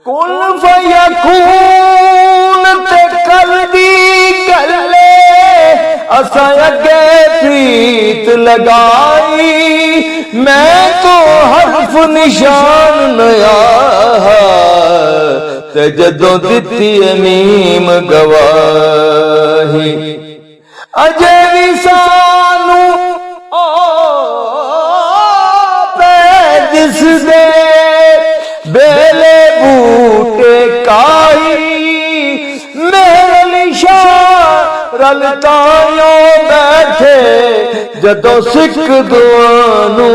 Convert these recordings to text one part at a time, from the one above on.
کن فیکون تے کر دی گلے اساں اگے پریت لگائی میں تو حرف نشان نیا تے جدوں دتی میم گواہی اجے بھی سانو جس دے بیلے بوٹے کائی میرے نشان رلتایوں بیٹھے جدوں سکھ دوانو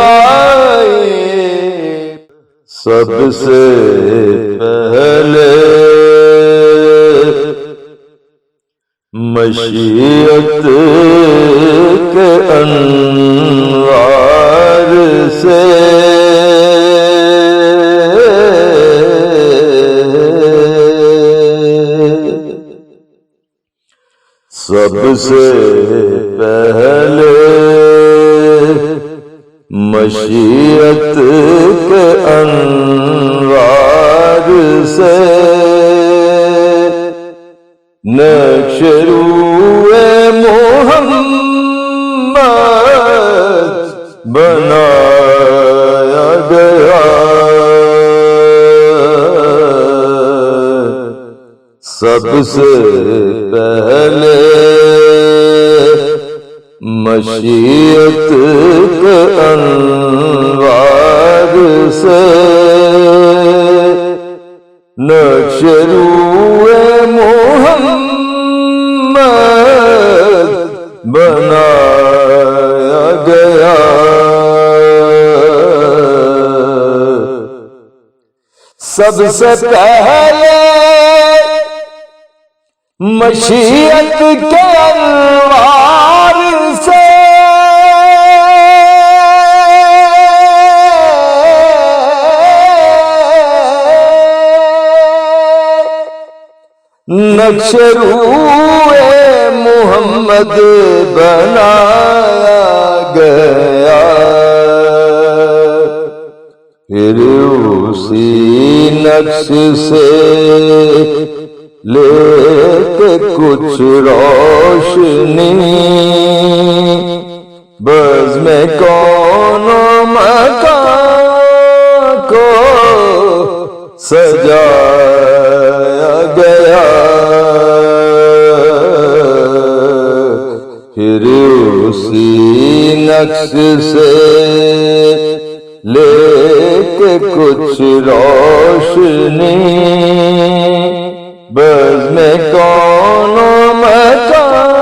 آئے سب سے پہلے مشیت کے انوار سے سب سے پہلے مشیت کے انوار سے نقش روئے محمد بنایا گیا سب سے پہلے مشیت کے انوار سے نقش روئے محمد بنایا گیا سب سے پہلے مشیت کے انوار سے نقش روئے محمد بنایا گیا پھر اسی نقش سے لے کے کچھ روشنی بزم کون مکان کو سجایا گیا پھر اسی نقش سے لے کے کچھ روشنی بزم کون مکان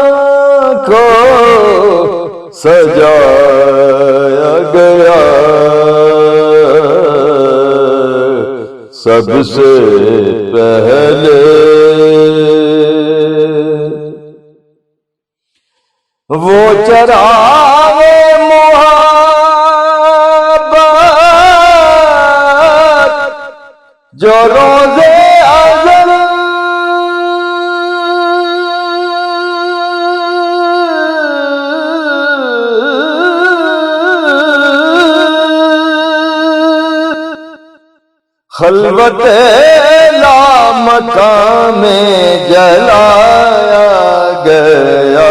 کو سجایا گیا سب سے پہلے وہ چراغ محبت جو روزے خلوت لامکان میں جلایا گیا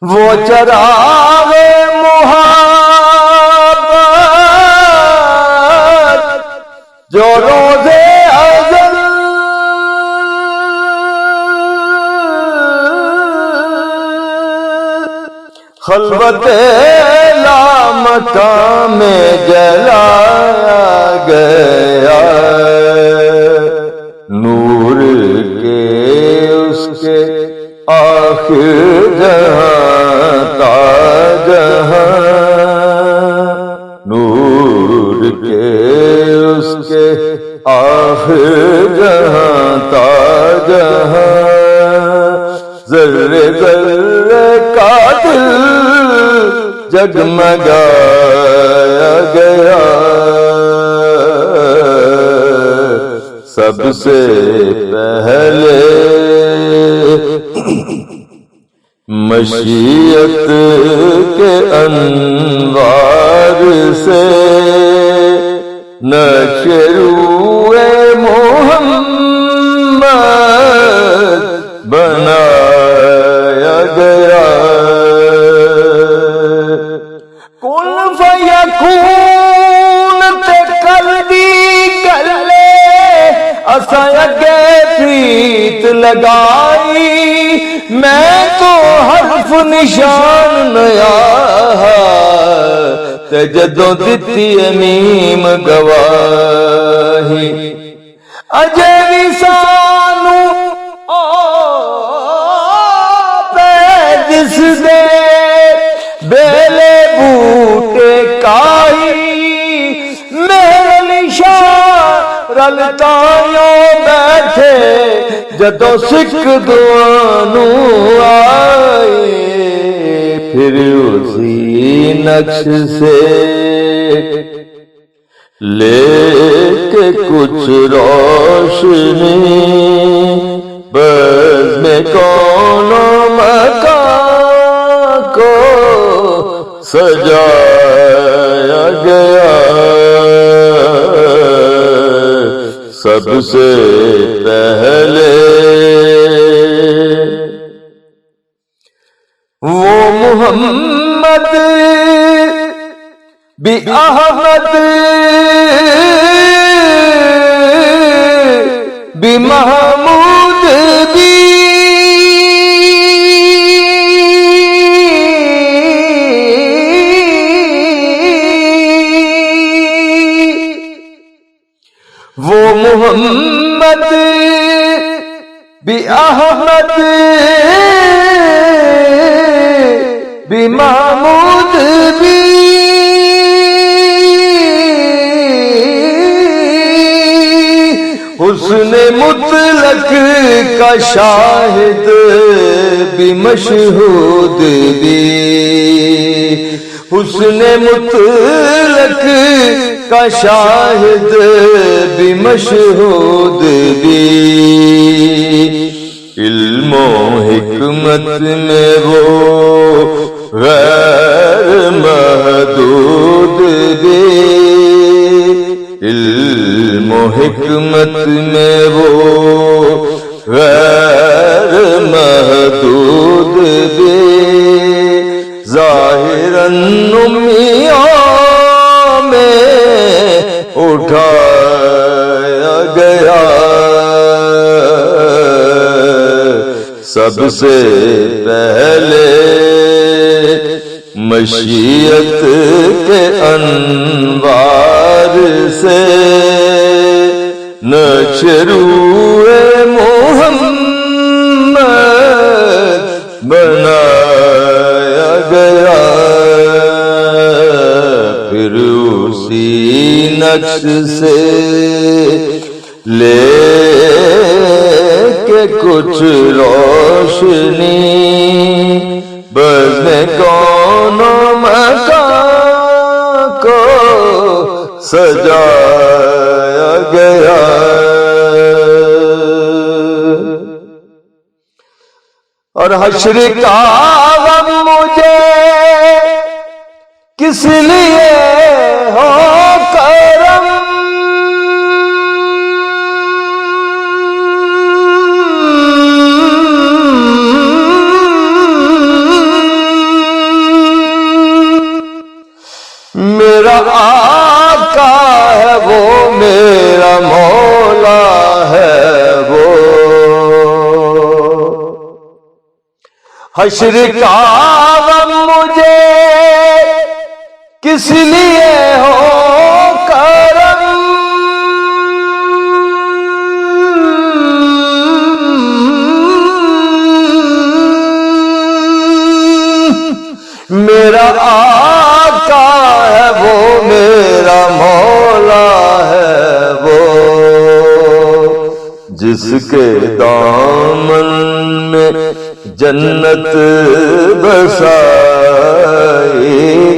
وہ چراغ محبت جو روزے ازل خلوت لامکان میں جلایا گیا نور کے اس کے آخر جہاں تا جہاں نور کے اس کے آخر جہاں تا جہاں ذرے ذرے کا دل جگمگایا گیا سب سے پہلے مشیت کے انوار سے نشروع محمد بنایا گیا کن فیکون تے کر دی گلے اساں اگے پریت لگائی میں تو حرف نشان نیا تے جدوں دتی میم گواہی اجے بھی سانو جس دے بیلے بوٹے کائی میرے نشان رلتایوں بیٹھے جدوں سکھ دوانو آئے پھر اسی نقش سے لے کے کچھ روشنی بزم کون و مکان کو سجایا گیا سب سے پہلے وہ محمد بھی احمد بھی محمود بھی وہ محمد بھی احمد بھی محمود بھی حسن مطلق کا شاہد بھی مشہود بھی حسن مطلق کا شاہد بھی مشہود بھی علم و حکمت میں وہ غیر محدود بھی علم و حکمت میں وہ غیر محدود بھی ظاہراً امیوں میں اٹھایا گیا سب سے پہلے مشیت کے انوار سے نشروع محمد بنایا گیا پھر اسی نقش سے لے کے کچھ روشنی بزم کون و مکان کو سجایا گیا اور حشر کا غم مجھے کس لیے ہو کرم میرا آقا ہے وہ میرا مولا ہے وہ حشر کا غم مجھے کس لیے ہو کرم میرا آقا ہے وہ میرا مولا ہے وہ جس کے دامن میں جنت بسائی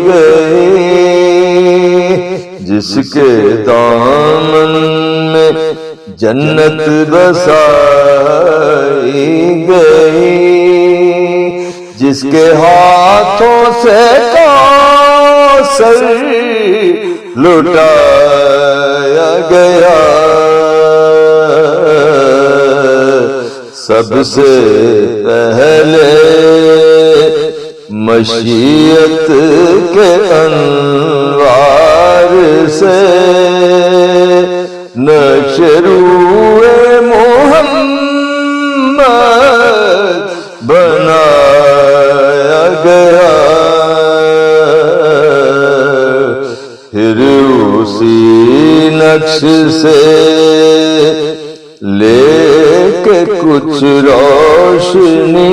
گئی جس کے دامن میں جنت بسائی گئی جس کے ہاتھوں سے کوثر لٹایا گیا سب سے پہلے مشیت کے انوار سے نشروع محمد بنایا گیا پھر اسی نقش سے لے کے کچھ روشنی